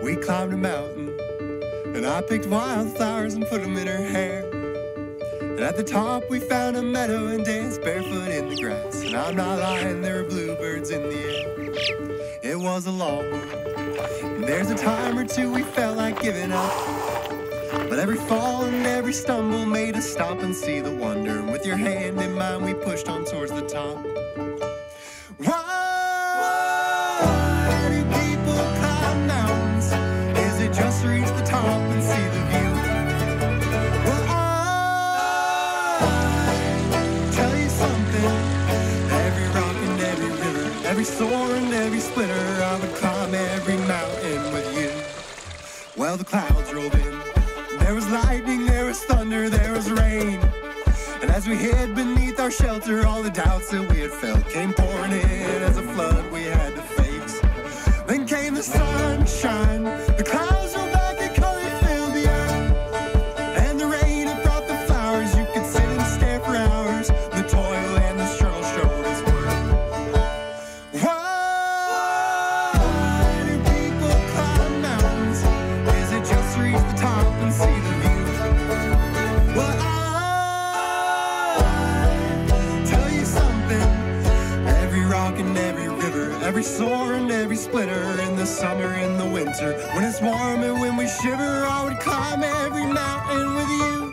We climbed a mountain, and I picked wildflowers and put them in her hair. And at the top we found a meadow and danced barefoot in the grass. And I'm not lying, there were bluebirds in the air. It was a long one, and there's a time or two we felt like giving up. But every fall and every stumble made us stop and see the wonder. And with your hand in mine we pushed on towards the top. Why do people climb mountains? Is it just to reach the top and see the view? Well, I tell you something. Every rock and every river, every soar and every splitter, I would climb every mountain with you. Well, the clouds rolled in. There was lightning, there was thunder, there was rain. And as we hid beneath our shelter, all the doubts that we had felt came pouring in as a flood we had to face. Then came the sunshine, the clouds rolled back and color filled the earth. And the rain had brought the flowers, you could sit and stare for hours. The toil and the struggle showed its worth. Why do people climb mountains? Is it just to reach the top and see the view? Well, I tell you something. Every rock and every river, every soar and every splitter, in the summer, in the winter, when it's warm and when we shiver, I would climb every mountain with you.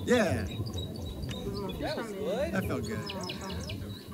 Yeah. That was good. That felt good.